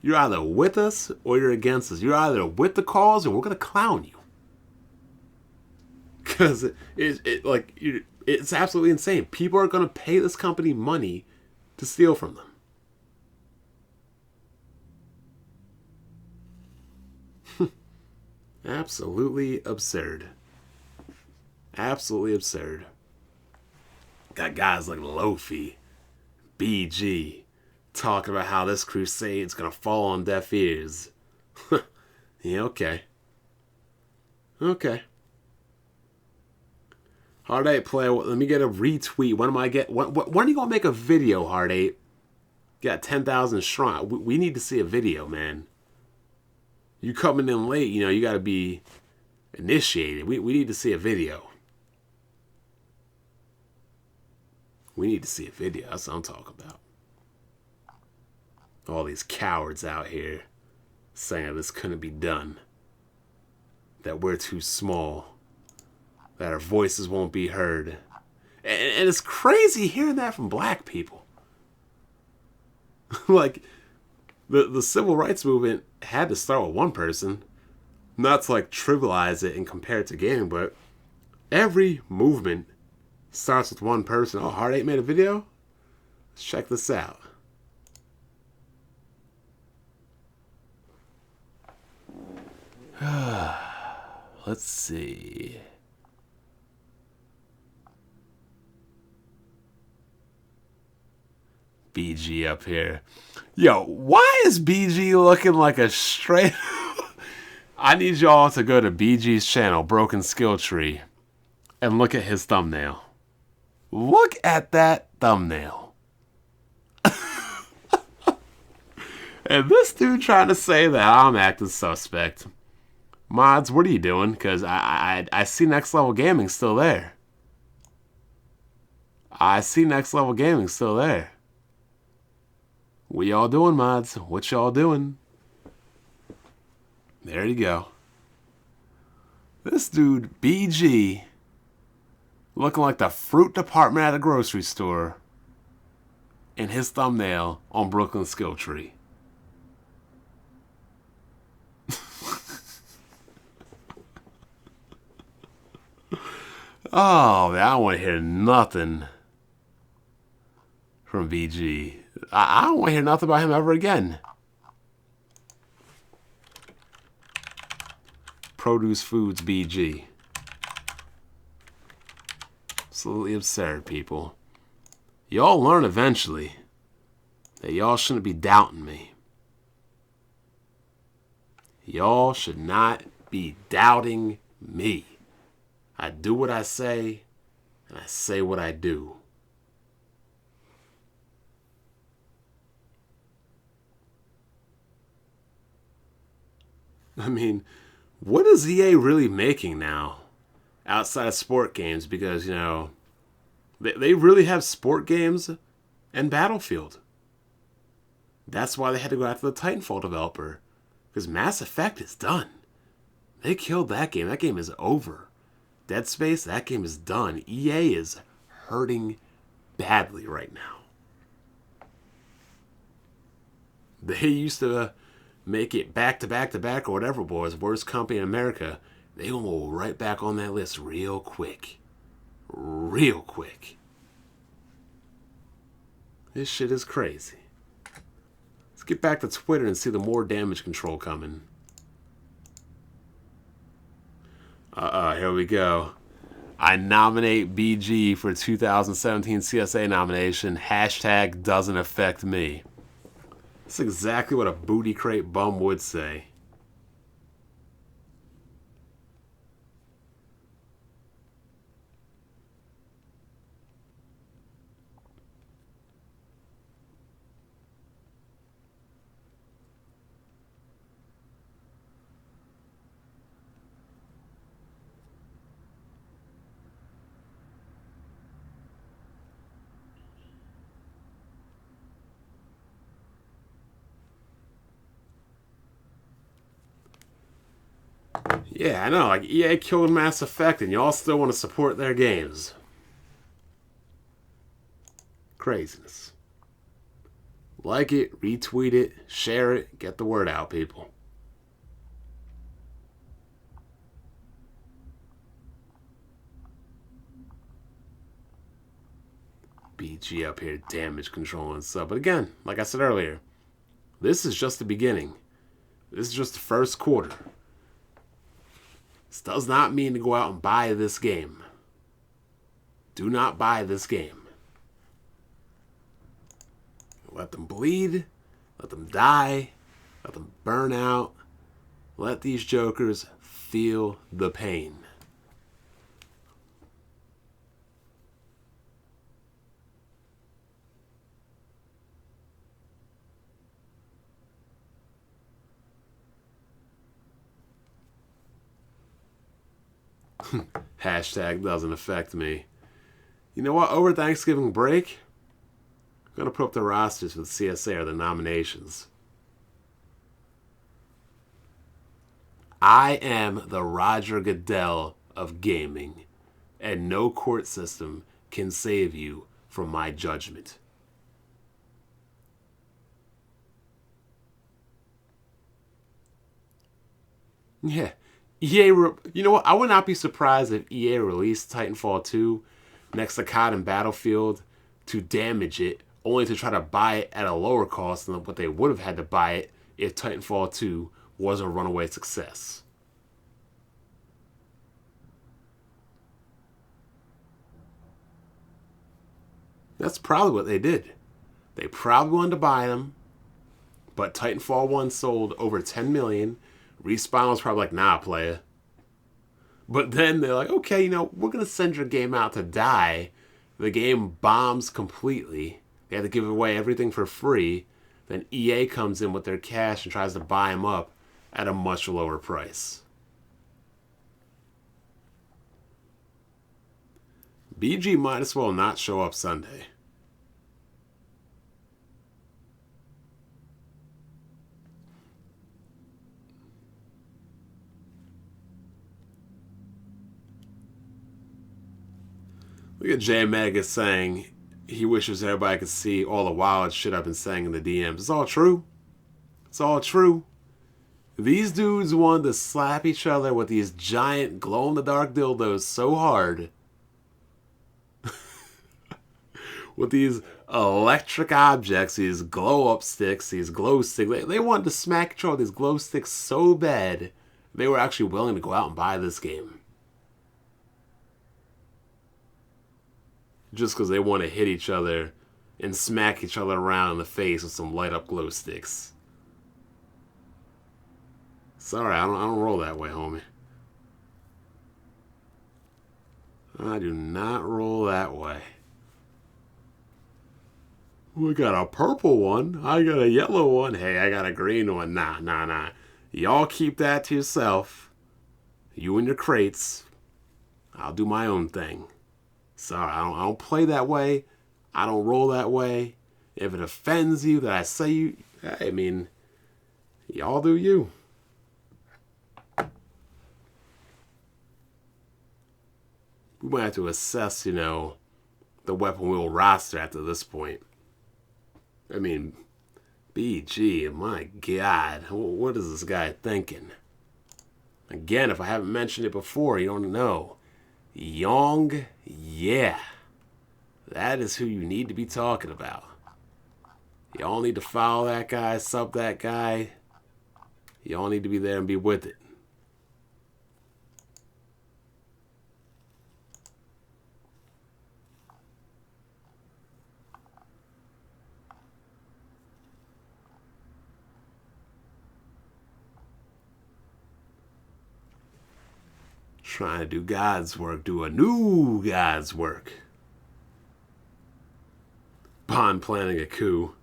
You're either with us or you're against us. You're either with the cause or we're gonna clown you. Because it's absolutely insane. People are gonna pay this company money to steal from them. Absolutely absurd. Absolutely absurd. Got guys like Lofi, BG, talking about how this crusade's gonna fall on deaf ears. Yeah, okay. Okay. Hard 8 player, let me get a retweet. When are you gonna make a video, Hard 8? Got 10,000 strong. We need to see a video, man. You coming in late, you gotta be initiated. We need to see a video. We need to see a video. That's what I'm talking about. All these cowards out here saying this couldn't be done, that we're too small, that our voices won't be heard. And it's crazy hearing that from black people. Like, the civil rights movement had to start with one person. Not to, like, trivialize it and compare it to gaming, but every movement starts with one person. Oh, Heart 8 made a video? Let's check this out. Let's see. BG up here. Yo, why is BG looking like a straight... I need y'all to go to BG's channel, Broken Skill Tree, and look at his thumbnail. Look at that thumbnail. And this dude trying to say that I'm acting suspect. Mods, what are you doing? Because I see Next Level Gaming still there. I see Next Level Gaming still there. What y'all doing, mods? What y'all doing? There you go. This dude, BG, looking like the fruit department at a grocery store, in his thumbnail on Brooklyn Skill Tree. Oh, man, I don't want to hear nothing from BG. I don't want to hear nothing about him ever again. Produce Foods BG. Absolutely absurd, people. Y'all learn eventually that y'all shouldn't be doubting me. Y'all should not be doubting me. I do what I say, and I say what I do. I mean, what is EA really making now outside of sport games? Because, you know, they really have sport games and Battlefield. That's why they had to go after the Titanfall developer. Because Mass Effect is done. They killed that game. That game is over. Dead Space, that game is done. EA is hurting badly right now. They used to make it back to back to back or whatever, boys. Worst company in America. They gonna go right back on that list real quick. Real quick. This shit is crazy. Let's get back to Twitter and see the more damage control coming. Here we go. I nominate BG for 2017 CSA nomination. Hashtag doesn't affect me. That's exactly what a booty crate bum would say. Yeah, I know, like EA killed Mass Effect and y'all still want to support their games. Craziness. Like it, retweet it, share it, get the word out, people. BG up here, damage control and stuff. But again, like I said earlier, this is just the beginning. This is just the first quarter. This does not mean to go out and buy this game. Do not buy this game. Let them bleed. Let them die. Let them burn out. Let these jokers feel the pain. Hashtag doesn't affect me. You know what? Over Thanksgiving break, I'm going to put up the rosters for the CSA or the nominations. I am the Roger Goodell of gaming, and no court system can save you from my judgment. Yeah. You know what? I would not be surprised if EA released Titanfall 2 next to COD and Battlefield to damage it, only to try to buy it at a lower cost than what they would have had to buy it if Titanfall 2 was a runaway success. That's probably what they did. They probably wanted to buy them, but Titanfall 1 sold over 10 million. Respawn was probably like, nah, player. But then they're like, okay, we're going to send your game out to die. The game bombs completely. They had to give away everything for free. Then EA comes in with their cash and tries to buy them up at a much lower price. BG might as well not show up Sunday. Look at J Mega saying he wishes everybody could see all the wild shit I've been saying in the DMs. It's all true. It's all true. These dudes wanted to slap each other with these giant glow-in-the-dark dildos so hard. With these electric objects, these glow-up sticks, these glow sticks. They wanted to smack each other with these glow sticks so bad, they were actually willing to go out and buy this game. Just because they want to hit each other and smack each other around in the face with some light up glow sticks. Sorry, I don't roll that way, homie. I do not roll that way. We got a purple one. I got a yellow one. Hey, I got a green one. Nah. Y'all keep that to yourself. You and your crates. I'll do my own thing. Sorry, I don't play that way. I don't roll that way. If it offends you that I say you, I mean, y'all do you. We might have to assess, the weapon wheel roster after this point. I mean, BG, my God, what is this guy thinking? Again, if I haven't mentioned it before, you don't know. Yong, yeah. That is who you need to be talking about. Y'all need to follow that guy, sub that guy. Y'all need to be there and be with it. Trying to do God's work, do a new God's work. Bond planning a coup.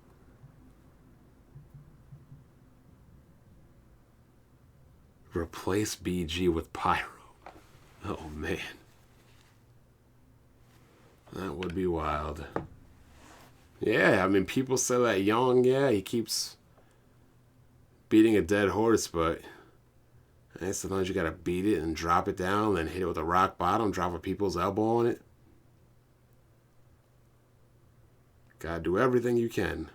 Replace BG with Pyro. Oh man. That would be wild. Yeah, I mean, people say that Young, yeah, he keeps beating a dead horse, but sometimes you gotta beat it and drop it down, then hit it with a rock bottom, drop a people's elbow on it. Gotta do everything you can.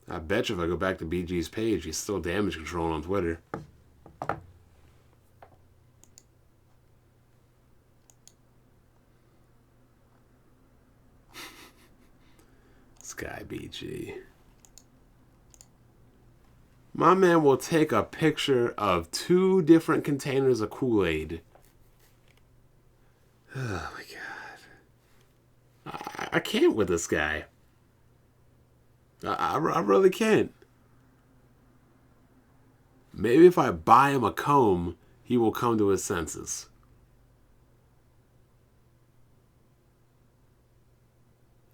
I bet you if I go back to BG's page, he's still damage controlling on Twitter. Sky BG. My man will take a picture of 2 different containers of Kool-Aid. Oh my God. I can't with this guy. I really can't. Maybe if I buy him a comb, he will come to his senses.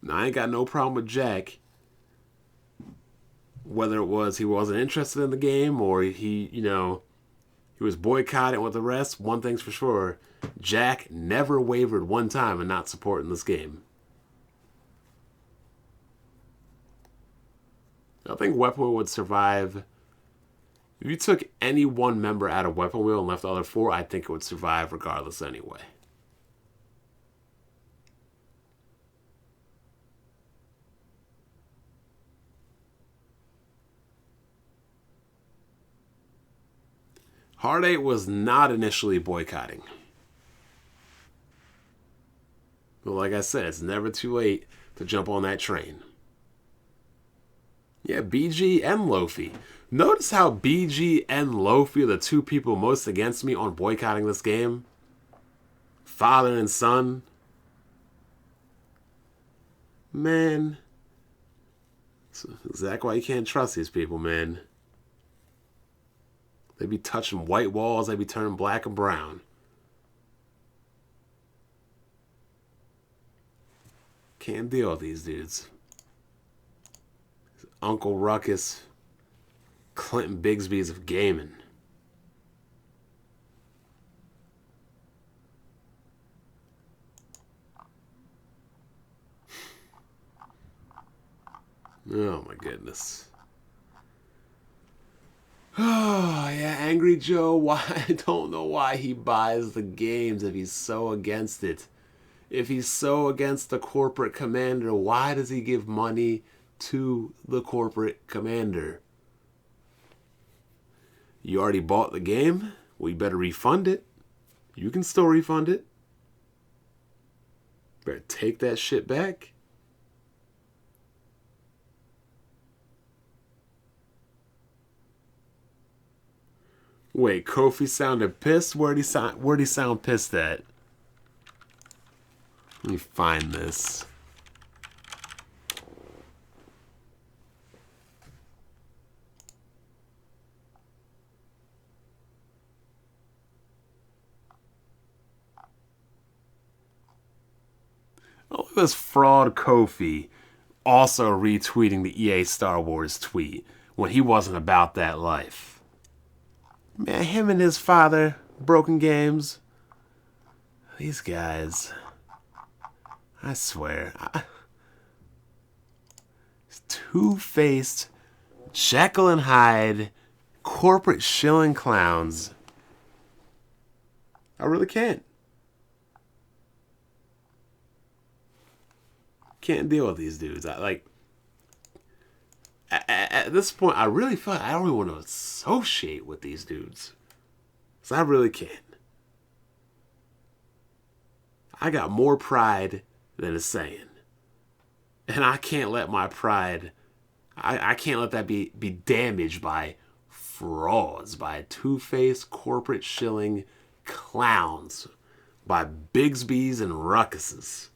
Now, I ain't got no problem with Jack. Whether it was he wasn't interested in the game or he, He was boycotting with the rest. One thing's for sure, Jack never wavered one time in not supporting this game. I think Weapon Wheel would survive. If you took any one member out of Weapon Wheel and left the other four, I think it would survive regardless anyway. Hard 8 was not initially boycotting. But like I said, it's never too late to jump on that train. Yeah, BG and Lofi. Notice how BG and Lofi are the two people most against me on boycotting this game. Father and son. Man. That's exactly why you can't trust these people, man. They be touching white walls, they be turning black and brown. Can't deal with these dudes. Uncle Ruckus, Clinton Bigsby's of gaming. Oh my goodness. Oh yeah, Angry Joe. Why? I don't know why he buys the games if he's so against it. If he's so against the corporate commander, why does he give money to the corporate commander? You already bought the game? Well, you better refund it. You can still refund it. Better take that shit back. Wait, Kofi sounded pissed? Where'd he sound pissed at? Let me find this. Oh, look at this fraud Kofi also retweeting the EA Star Wars tweet when he wasn't about that life. Man, him and his father, Broken Games. These guys, I swear. Two-faced, Jekyll and Hyde, corporate shilling clowns. I really can't. Can't deal with these dudes. At this point, I really feel like I don't even want to associate with these dudes. So I really can't. I got more pride than a saying. And I can't let my pride, I can't let that be damaged by frauds, by two-faced corporate shilling clowns, by Bigsby's and Ruckuses.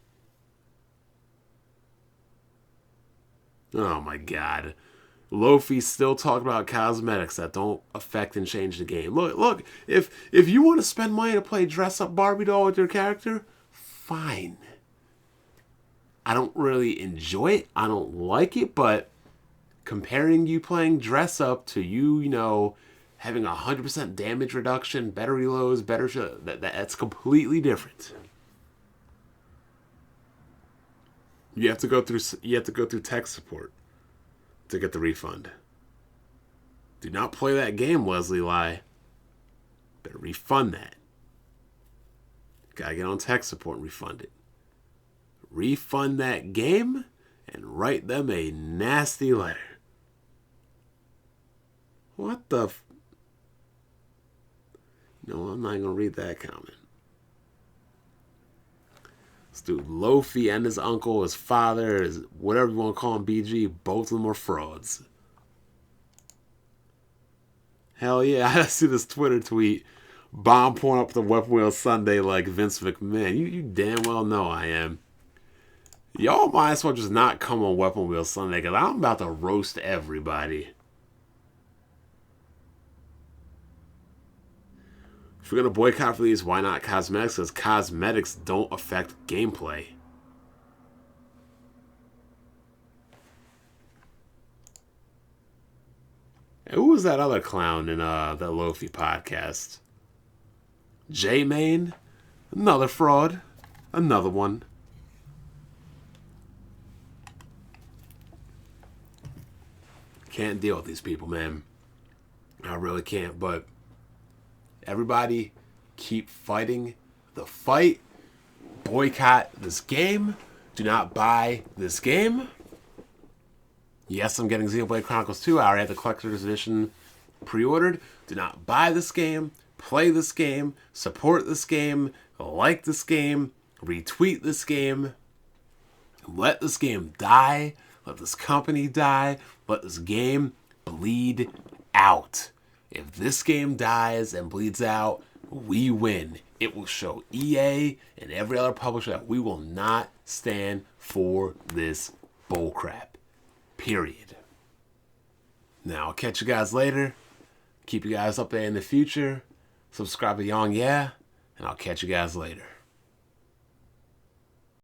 Oh my god. Lofi still talking about cosmetics that don't affect and change the game. Look, if you want to spend money to play dress up Barbie doll with your character, fine. I don't really enjoy it. I don't like it, but comparing you playing dress up to you, having 100% damage reduction, better reloads, better that's completely different. You have to go through tech support to get the refund. Do not play that game, Wesley Lai. Better refund that. Gotta get on tech support and refund it. Refund that game and write them a nasty letter. What the No, I'm not gonna read that comment. This dude Lofi and his uncle, his father, his whatever you want to call him, BG, both of them are frauds. Hell yeah, I see this Twitter tweet. Bomb pulling up the Weapon Wheel Sunday like Vince McMahon. You damn well know I am. Y'all might as well just not come on Weapon Wheel Sunday because I'm about to roast everybody. If we're going to boycott for these, why not cosmetics? Because cosmetics don't affect gameplay. Ooh, was that other clown in the Lofi podcast? J-Main? Another fraud. Another one. Can't deal with these people, man. I really can't, but everybody keep fighting the fight. Boycott this game. Do not buy this game. Yes, I'm getting Xenoblade Chronicles 2. I already have the collector's edition pre-ordered. Do not buy this game. Play this game. Support this game. Like this game. Retweet this game. Let this game die. Let this company die. Let this game bleed out. If this game dies and bleeds out, we win. It will show EA and every other publisher that we will not stand for this bullcrap. Period. Now, I'll catch you guys later. Keep you guys up there in the future. Subscribe to Young Yeah, and I'll catch you guys later.